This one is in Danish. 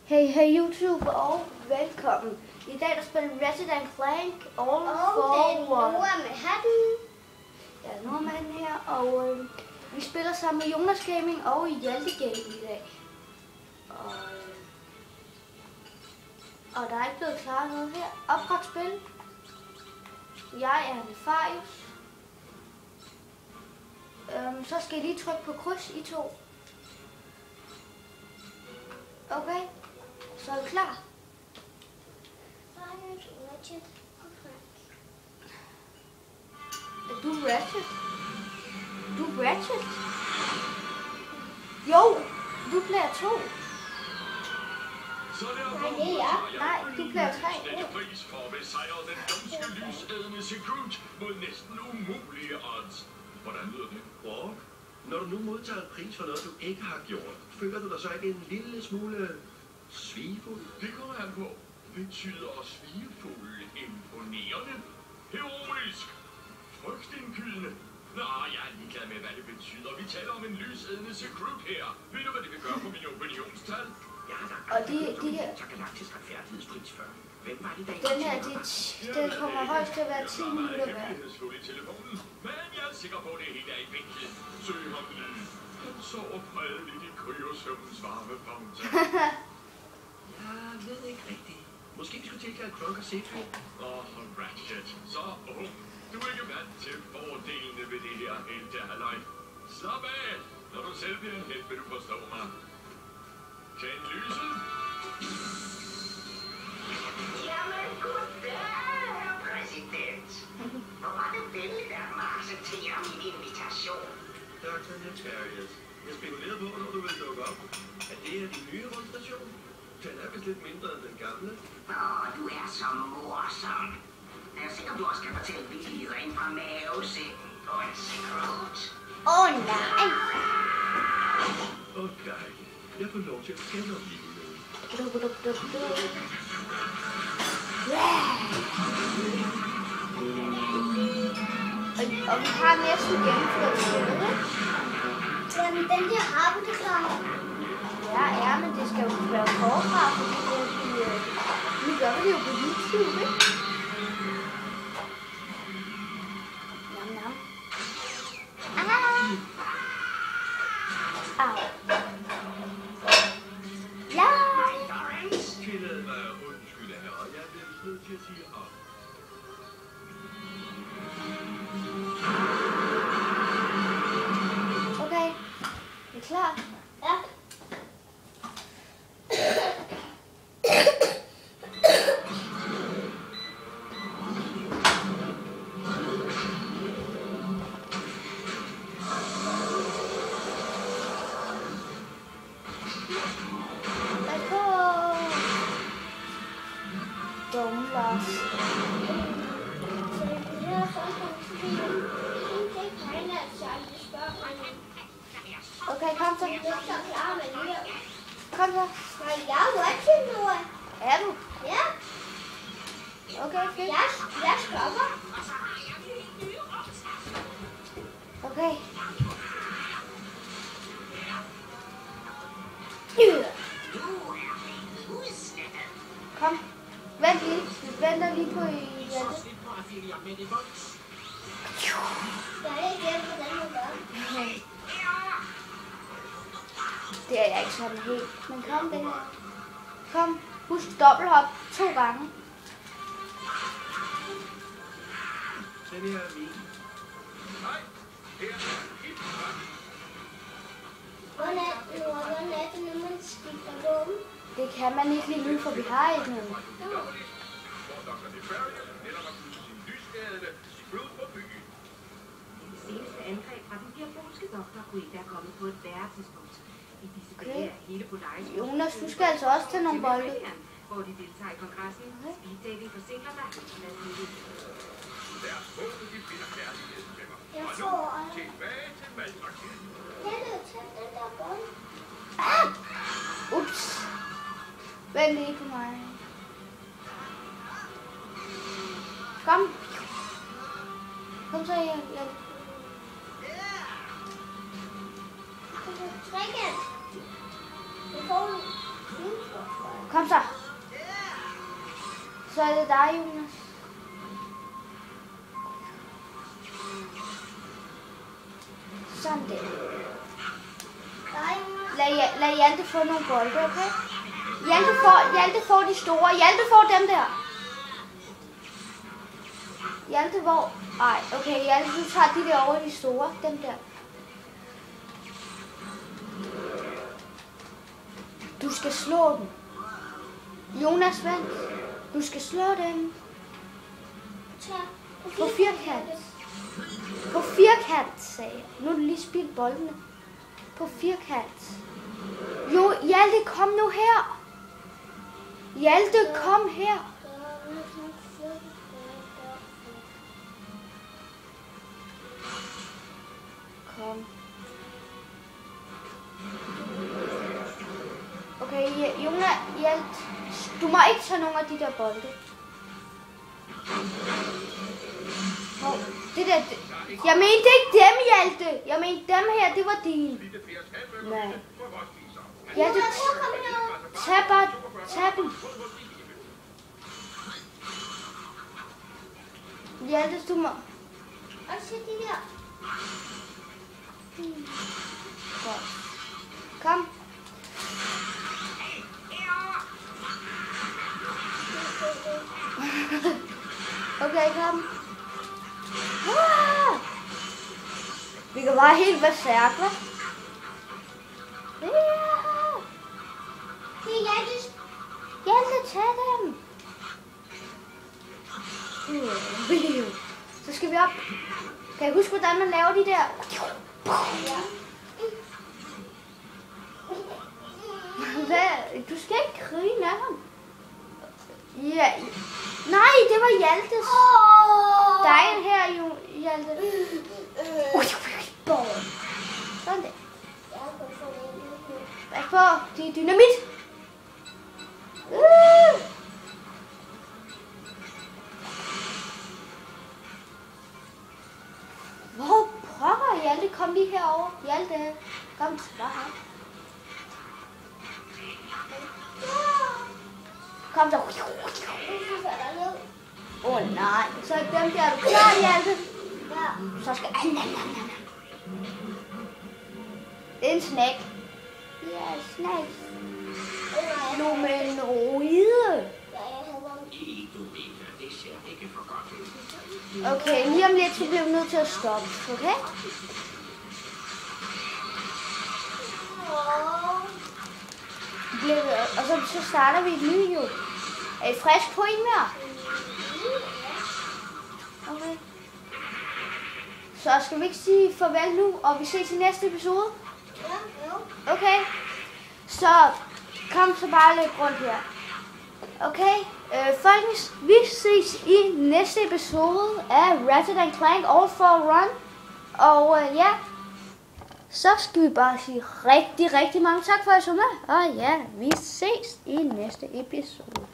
Hey YouTube og velkommen. I dag der spiller vi Ratchet & Clank All For One. Og med hatten. Ja, nu er man her, og vi spiller sammen med Jonas Gaming og Hjalte Gaming i dag. Og der er ikke blevet klaret noget her. Opret spil. Jeg er Nefarius. Så skal I lige trykke på kryds, I to. Okay, så er vi klar. Ratchet og Clank. Er du Ratchet? Du er Ratchet? Jo, du player 2. Nej, det er jeg. Nej, du player 3. Pris for at besejre den dumske lysædende Secret mod næsten umulige odds. Hvordan lyder det? Brok, når du nu modtager en pris for noget, du ikke har gjort, føler du dig så ikke en lille smule svigefuld? Det kommer an på. Betyder svigefuld imponerende? Heroisk? Frygtindgydende? Nå, jeg er ligeglad med, hvad det betyder. Vi taler om en lysædende Secret her. Ved du, hvad det vil gøre på min opinionstal? Jeg har lagt Og de her, galaktisk retfærdighedspris før. Hvem var det, der den her, den kommer højst til at være 10 minutter værd. I telefonen, men jeg er sikker på, at det hele er i vinklet. Søg ham lige. Han sover fredeligt i kryosøvnens varme punkt. Jeg ved ikke rigtigt. Måske vi skulle tilkalde Krunk og Sigrid. Ratchet, så ung. Du er ikke vant til fordelene ved det her heltehalløj. Slap af. Når du selv bliver en helt, vil du forstå mig. Tænd lyset. Jamen, goddag, herr præsident. Hvor var det venligt at acceptere min invitation. Dr. Nefarius. Jeg spekulerede på, når du ville dukke op. Er det her din nye rumstation? Den er vist lidt mindre end den gamle. Du er så morsom. Jeg er sikker, du også kan fortælle vittigheder ind fra mavesækken på en Secret. Nej. Okay. Jeg får lov til at fortælle om livet. Og vi har næsten gennemført spillet, ikke? Jamen, den der har vi det klart. Ja, men det skal jo være forfra, fordi nu gør vi det jo på YouTube, ikke? Nam. Au. Ja. Tillad mig at undskylde, herre. Jeg bliver nødt til at sige op. Okay. Er I klar? Ja. Let's go. Dumme Lars. Så det her folkeskolen, det ikke regner, at Charlie spørger mig. Okay, kom så. Jeg er så klar med det. Kom så. Nej, jeg er Ratchet nu. Er du? Ja, Okay, fedt. jeg stopper. Okay. Kom. Vent lige. Vi venter lige på Hjalte. Jeg er ikke hjemme, hvordan man gør. Det er jeg ikke sådan helt. Men kom det her. Kom. Husk dobbelthop 2 gange. Den her er min. Hej. Her er et par. Hvordan er det, når man skifter loven? Det kan man ikke lige nu, for vi har ikke noget. Hvor Dr. Nefarius netop har pudset sin lysædende Secret på byen. Det seneste angreb fra den diabolske doktor kunne ikke være kommet på et værre tidspunkt. I disse dage er hele Polaris... Jonas, du skal altså også tage nogle bolde. Hvor de deltager i kongressen. Speeddating forsinker dig. Lad os håbe, de finder kærligheden med mig. Jeg Og nu tror, tilbage til madraketen. jeg er nødt til den der bold. Ups. Vent lige på mig. Kom. Kom så, Hjalte. Trækken. Jeg får den. Kom så. Så er det dig, Jonas. Sådan der. Lad Hjalte få nogle bolde, okay? Hjalte får de store. Hjalte får dem der. Hjalte hvor? Ej, okay, Hjalte, du tager de der over de store. Dem der. Du skal slå dem. Jonas, vent. Du skal slå dem. På firkant. På firkant, sagde jeg. Nu er du lige spildt boldene. På firkant. Jo, Hjalte, kom nu her. Hjalte, kom her. Kom. Okay, Jonas, Hjalte. Du må ikke tage nogen af de der bolde. Det der, jeg mente ikke dem, Hjalte. Jeg mente dem her, det var dine. Nej. Hjalte, tag dem. Hjalte, du må... Og se de der. Godt. Kom. Okay, kom. Vi kan bare helt berserk, hva'? Det er Hjaltes. Hjalte, tag dem. Så skal vi op. Kan I huske, hvordan man laver de der? Hvad? Du skal ikke grine af ham. Ja. Nej, det var Hjaltes. Der er en her, jo, Hjalte. Sådan der. Pas på, det er dynamit. Hvor pokker, Hjalte? Kom lige herover. Hjalte, kom til mig her. Kom så. Nej. Så er dem der, er du klar, Hjalte? Ja. Så skal... Det er en snack. Ja, snack. Lumenoide. Okay, lige om lidt, så bliver vi nødt til at stoppe, okay? Og så starter vi et nyt jo. Er I frisk på en mere? Okay. Så skal vi ikke sige farvel nu, og vi ses i næste episode? Okay. Så kom så bare lidt rundt her. Okay. Folkens, vi ses i næste episode af Ratchet & Clank All for a Run. Og ja, så skal vi bare sige rigtig mange tak for at I så med. Og ja, vi ses i næste episode.